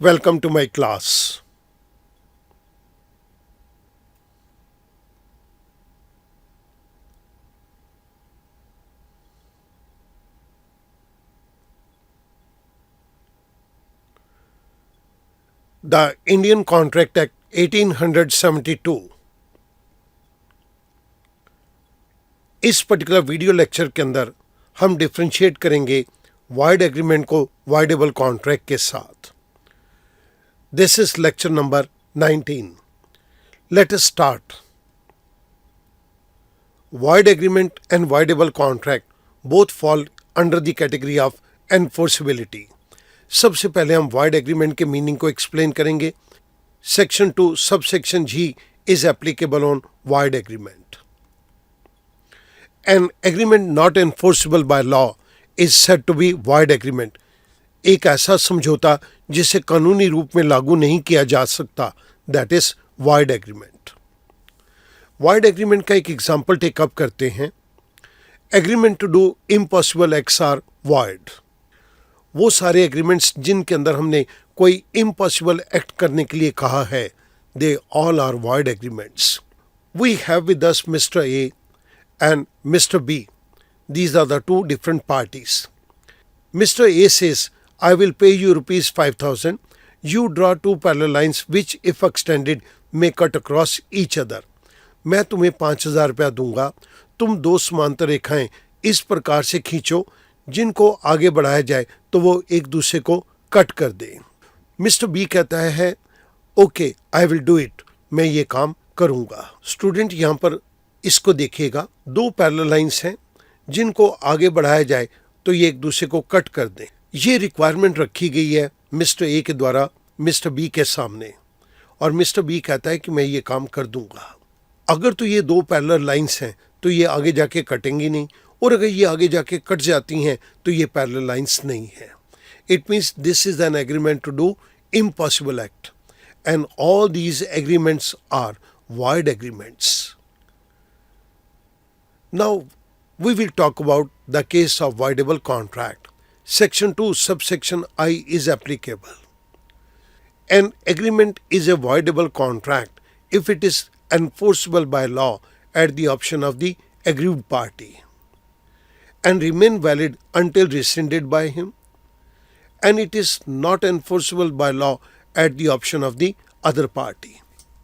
Welcome to my class. The Indian Contract Act 1872. इस particular video lecture के अंदर हम डिफ्रेंशिएट करेंगे वाइड एग्रीमेंट को वाइडेबल कॉन्ट्रैक्ट के साथ. This is lecture number 19. Let us start. Void agreement and voidable contract both fall under the category of enforceability. सबसे पहले हम void agreement के मीनिंग को एक्सप्लेन करेंगे. Section 2 subsection G is applicable on void agreement. An agreement not enforceable by law is said to be void agreement. एक ऐसा समझौता जिसे कानूनी रूप में लागू नहीं किया जा सकता, that is void agreement. Void agreement का एक एग्जाम्पल टेकअप करते हैं. Agreement to do impossible acts are void. वो सारे एग्रीमेंट्स जिनके अंदर हमने कोई इम्पॉसिबल एक्ट करने के लिए कहा है, they all are void agreements. We have with us mister A and mister B. These are the two different parties. Mister A says, I will pay you rupees 5,000. You draw two parallel lines which, if extended, may cut across each other. मैं तुम्हें 5,000 रुपया दूंगा. तुम दो समांतर रेखाएं इस प्रकार से खींचो जिनको आगे बढ़ाया जाए तो वो एक दूसरे को कट कर दे. मिस्टर बी कहता है okay, I will do it. मैं ये काम करूंगा. स्टूडेंट यहाँ पर इसको देखिएगा. दो पैरेलल लाइंस हैं जिनको आगे बढ़ाया जाए तो ये एक दूसरे को कट कर दें. ये रिक्वायरमेंट रखी गई है मिस्टर ए के द्वारा मिस्टर बी के सामने, और मिस्टर बी कहता है कि मैं ये काम कर दूंगा. अगर तो ये दो पैरेलल लाइंस हैं तो ये आगे जाके कटेंगी नहीं, और अगर ये आगे जाके कट जाती हैं तो ये पैरेलल लाइंस नहीं है. It means this is an agreement to do impossible act, and all these agreements are void agreements. Now we will talk about the case of voidable contract. Section 2 subsection I is applicable. An agreement is a voidable contract if it is enforceable by law at the option of the aggrieved party and remain valid until rescinded by him, and it is not enforceable by law at the option of the other party.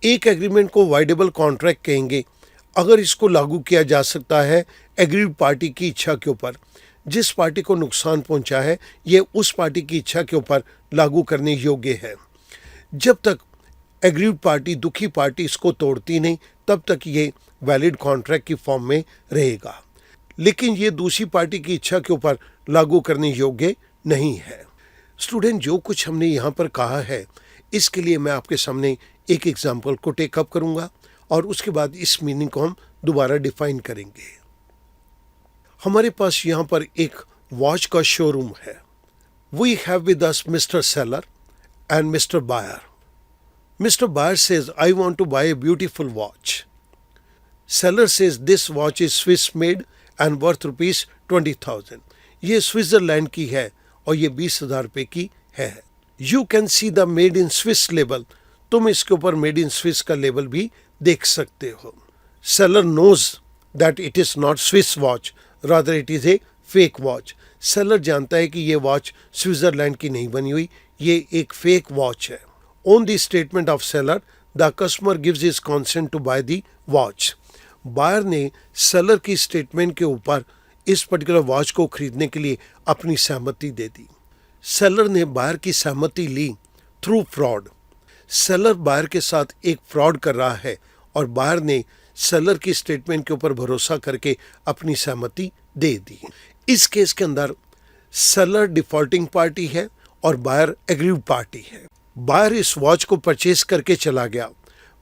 एक agreement को voidable contract कहेंगे अगर इसको लागू किया जा सकता है एग्रीव्ड पार्टी की इच्छा के ऊपर. जिस पार्टी को नुकसान पहुंचा है ये उस पार्टी की इच्छा के ऊपर लागू करने योग्य है. जब तक एग्रीव्ड पार्टी, दुखी पार्टी इसको तोड़ती नहीं, तब तक ये वैलिड कॉन्ट्रैक्ट की फॉर्म में रहेगा. लेकिन ये दूसरी पार्टी की इच्छा के ऊपर लागू करने योग्य नहीं है. स्टूडेंट, जो कुछ हमने यहाँ पर कहा है इसके लिए मैं आपके सामने एक एग्जाम्पल को टेकअप करूँगा और उसके बाद इस मीनिंग को हम दोबारा डिफाइन करेंगे. हमारे पास यहाँ पर एक वॉच का शोरूम है. We have with us mister seller and mister buyer. Mister buyer says, I want to buy a beautiful watch. Seller says, this watch is Swiss made and worth rupees 20,000. ये Switzerland की है और ये 20,000 रुपये की है. You can see the made in Swiss label. तुम इसके ऊपर मेड इन स्विस का लेबल भी देख सकते हो. Seller knows that it is not Swiss watch, rather it is a fake watch. Seller जानता है कि ये वॉच स्विट्जरलैंड की नहीं बनी हुई, ये एक फेक वॉच है. On the statement of seller the customer gives his consent to buy the watch. Buyer ने सेलर की स्टेटमेंट के ऊपर इस पर्टिकुलर वॉच को खरीदने के लिए अपनी सहमति दे दी. सेलर ने बायर की सहमति ली थ्रू फ्रॉड. सेलर बायर के साथ एक फ्रॉड कर रहा है और बायर ने सेलर की स्टेटमेंट के ऊपर भरोसा करके अपनी सहमति दे दी. इस केस के अंदर सेलर डिफॉल्टिंग पार्टी है और बायर एग्रीव्ड पार्टी है. बायर इस वॉच को परचेज करके चला गया.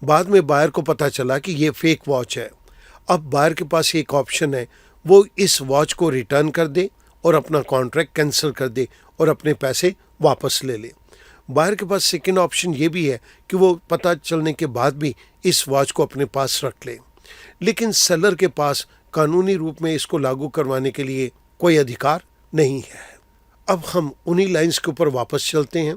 बाद में बायर को पता चला कि ये फेक वॉच है. अब बायर के पास एक ऑप्शन है, वो इस वॉच को रिटर्न कर दे और अपना कॉन्ट्रैक्ट कैंसिल कर दे और अपने पैसे वापस ले ले. बायर के पास सेकेंड ऑप्शन ये भी है कि वो पता चलने के बाद भी इस वॉच को अपने पास रख ले. लेकिन सेलर के पास कानूनी रूप में इसको लागू करवाने के लिए कोई अधिकार नहीं है. अब हम उन्हीं लाइंस के ऊपर वापस चलते हैं.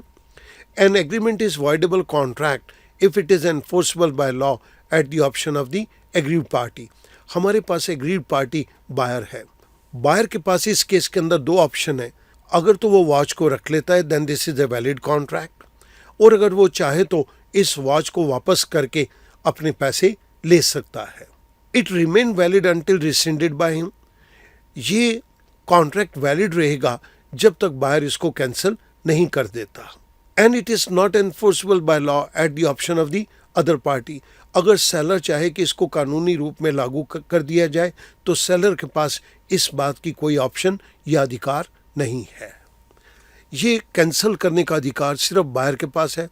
An agreement is voidable contract if it is enforceable by law at the option of the aggrieved party. हमारे पास एग्रीड पार्टी बायर है. बायर के पास इस केस के अंदर दो ऑप्शन है. अगर तो वो वॉच को रख लेता है then this is a valid contract, और अगर वो चाहे तो इस वॉच को वापस करके अपने पैसे ले सकता है. It remain valid until rescinded by him. ये कॉन्ट्रैक्ट वैलिड रहेगा जब तक बायर इसको कैंसिल नहीं कर देता. And it is not enforceable by law at the option of the other party. अगर सेलर चाहे कि इसको कानूनी रूप में लागू कर दिया जाए तो सेलर के पास इस बात की कोई ऑप्शन या अधिकार नहीं है. ये कैंसिल करने का अधिकार सिर्फ बायर के पास है.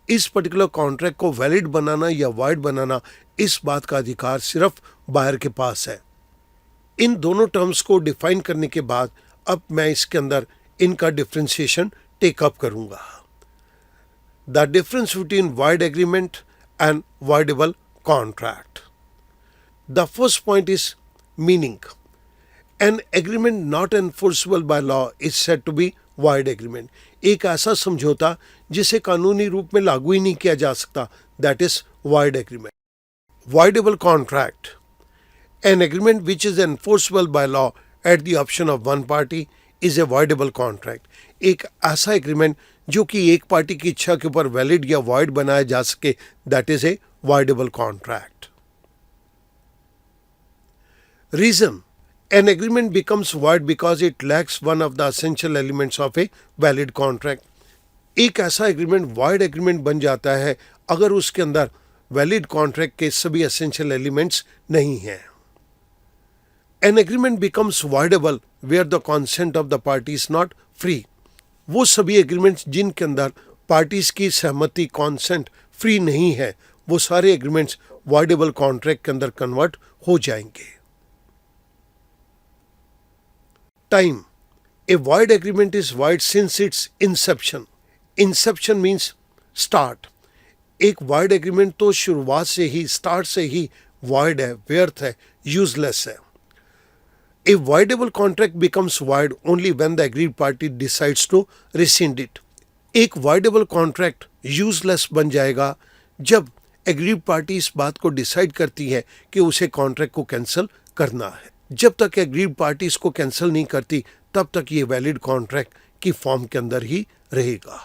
इस पर्टिकुलर कॉन्ट्रैक्ट को वैलिड बनाना या वाइड बनाना, इस बात का अधिकार सिर्फ बायर के पास है. इन दोनों टर्म्स को डिफाइन करने के बाद अब मैं इसके अंदर इनका डिफ्रेंशिएशन टेकअप करूंगा. The difference between wide agreement and voidable contract. The first point is meaning. An agreement not enforceable by law is said to be void agreement. एक ऐसा समझौता जिसे कानूनी रूप में लागू ही नहीं किया जा सकता, that is void agreement. Voidable contract. An agreement which is enforceable by law at the option of one party is a voidable contract. एक ऐसा एग्रीमेंट जो कि एक पार्टी की इच्छा के ऊपर वैलिड या वॉइड बनाया जा सके, that is a voidable contract. Reason, an agreement becomes void because it lacks one of the essential elements of a valid contract. एक ऐसा एग्रीमेंट वॉइड एग्रीमेंट बन जाता है अगर उसके अंदर वैलिड कॉन्ट्रैक्ट के सभी एसेंशियल एलिमेंट्स नहीं हैं. An agreement becomes voidable where the consent of the party is not free. वो सभी एग्रीमेंट्स जिनके अंदर पार्टीज की सहमति कॉन्सेंट फ्री नहीं है, वो सारे एग्रीमेंट्स वॉइडेबल कॉन्ट्रैक्ट के अंदर कन्वर्ट हो जाएंगे. Time, A void agreement is void since its inception. Inception means start. एक वॉइड एग्रीमेंट तो शुरुआत से ही, स्टार्ट से ही वॉइड है, व्यर्थ है, यूजलेस है. A voidable contract becomes void only when the aggrieved party decides to rescind it. एक voidable contract useless बन जाएगा जब aggrieved party इस बात को decide करती है कि उसे contract को cancel करना है. जब तक aggrieved party इसको cancel नहीं करती तब तक ये valid contract की फॉर्म के अंदर ही रहेगा.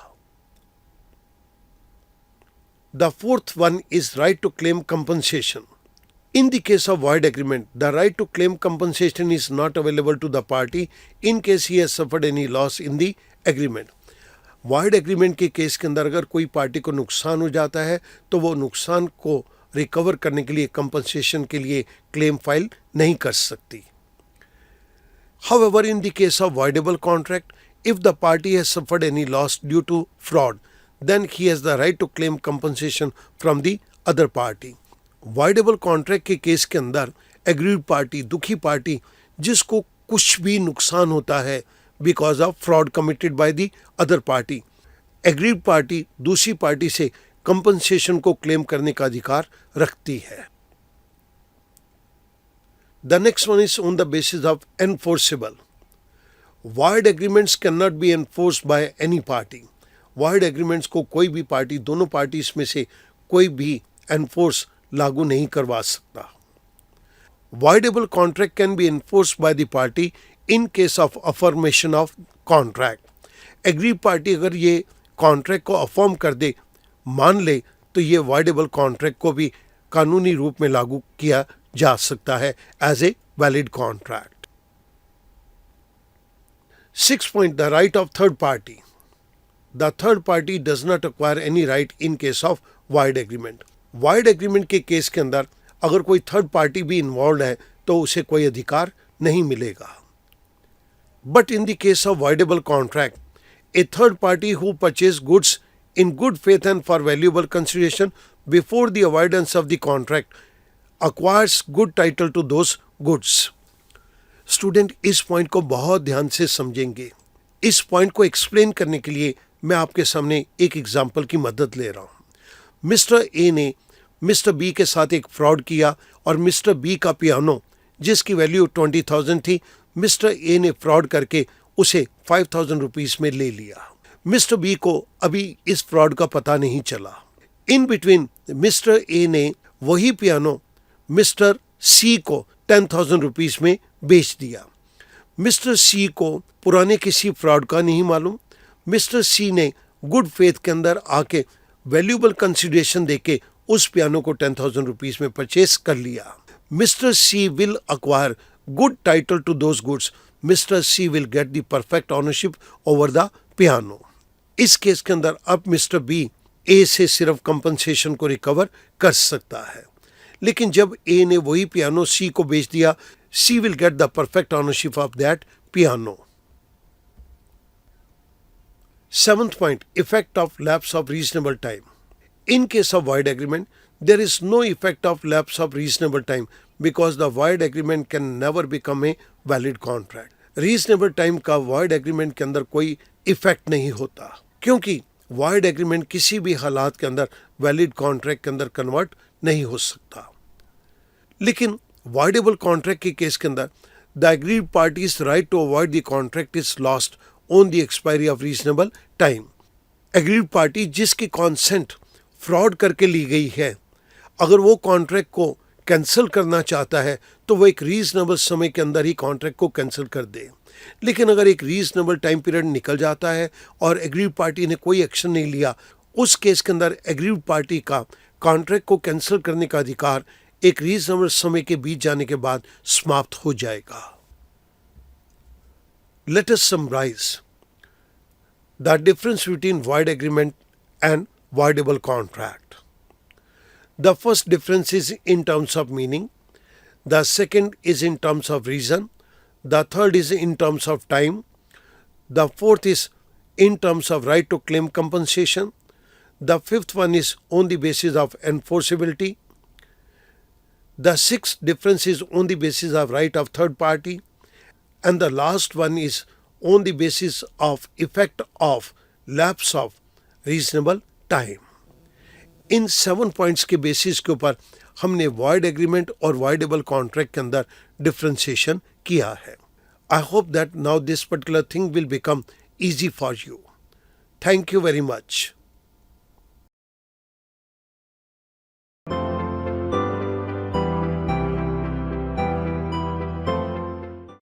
The fourth one is right to claim compensation. In the case of void agreement, the right to claim compensation is not available to the party in case he has suffered any loss in the agreement. Void agreement के case के अंदर अगर कोई party को नुकसान हो जाता है तो वो नुकसान को रिकवर करने के लिए, कंपनसेशन के लिए क्लेम फाइल नहीं कर सकती. However, in the case of voidable contract, if the party has suffered any loss due to fraud, then he has the right to claim compensation from the other party. Voidable contract के case के अंदर agreed party, दुखी party जिसको कुछ भी नुकसान होता है because of fraud committed by the other party, agreed party दूसरी पार्टी से कंपनसेशन को क्लेम करने का अधिकार रखती है. The next one is on the basis of enforceable. Void agreements can not be enforced by any party. Void agreements को कोई भी पार्टी, दोनों पार्टीज में से कोई भी एनफोर्स लागू नहीं करवा सकता. Voidable contract can be enforced by the party in case of affirmation of contract. Agreed party अगर ये कॉन्ट्रैक्ट को अफर्म कर दे, मान ले, तो ये voidable contract को भी कानूनी रूप में लागू किया जा सकता है as a valid contract. 6 point, the right of third party. The third party does not acquire any right in case of void agreement. Void agreement के केस के अंदर अगर कोई थर्ड पार्टी भी इन्वॉल्व है तो उसे कोई अधिकार नहीं मिलेगा. But in the case of voidable contract, A third party who purchase goods in good faith and for valuable consideration before the avoidance of the contract acquires good title to those goods. Student इस point को बहुत ध्यान से समझेंगे. इस point को explain करने के लिए मैं आपके सामने एक एग्जाम्पल की मदद ले रहा हूँ. मिस्टर ए ने मिस्टर बी के साथ एक फ्रॉड किया और मिस्टर बी का पियानो जिसकी वैल्यू 20,000 थी, मिस्टर ए ने फ्रॉड करके उसे 5,000 रुपीज़ में ले लिया. मिस्टर बी को अभी इस फ्रॉड का पता नहीं चला। इन बिटवीन मिस्टर ए ने वही पियानो मिस्टर सी को 10,000 रुपीज में बेच दिया। मिस्टर सी को पुराने किसी फ्रॉड का नहीं मालूम। मिस्टर सी ने गुड फेथ के अंदर आके वैल्यूएबल कंसिडरेशन देके उस पियानो को 10,000 रुपीज में परचेस कर लिया। Mister C will acquire good title to those goods. Mister C will get the perfect ownership over the piano. इस केस के अंदर अब मिस्टर बी ए से सिर्फ कंपनसेशन को रिकवर कर सकता है, लेकिन जब ए ने वही पियानो सी को बेच दिया, C will get the perfect ownership of that piano. Seventh point, effect of lapse of reasonable time. In case of void agreement, there is no effect of lapse of reasonable time because the void agreement can never become a valid contract. Reasonable time का void agreement के अंदर कोई effect नहीं होता, क्योंकि void agreement किसी भी हालात के अंदर valid contract के अंदर convert नहीं हो सकता। लेकिन voidable contract के केस के अंदर the agreed party's right to avoid the contract is lost on the expiry of reasonable time. Agreed party जिसकी consent फ्रॉड करके ली गई है, अगर वो कॉन्ट्रैक्ट को कैंसिल करना चाहता है तो वो एक रीजनेबल समय के अंदर ही कॉन्ट्रैक्ट को कैंसिल कर दे। लेकिन अगर एक रीजनेबल टाइम पीरियड निकल जाता है और एग्रीड पार्टी ने कोई एक्शन नहीं लिया, उस केस के अंदर एग्रीड पार्टी का कॉन्ट्रैक्ट को कैंसिल करने का अधिकार एक रीजनेबल समय के बीत जाने के बाद समाप्त हो जाएगा। Let us summarize the difference between void agreement and voidable contract. The first difference is in terms of meaning. The second is in terms of reason. The third is in terms of time. The fourth is in terms of right to claim compensation. The fifth one is on the basis of enforceability. The sixth difference is on the basis of right of third party. And the last one is on the basis of effect of lapse of reasonable time. In 7 points के basis के ऊपर हमने void agreement और voidable contract के अंदर differentiation किया है। I hope that now this particular thing will become easy for you. Thank you very much.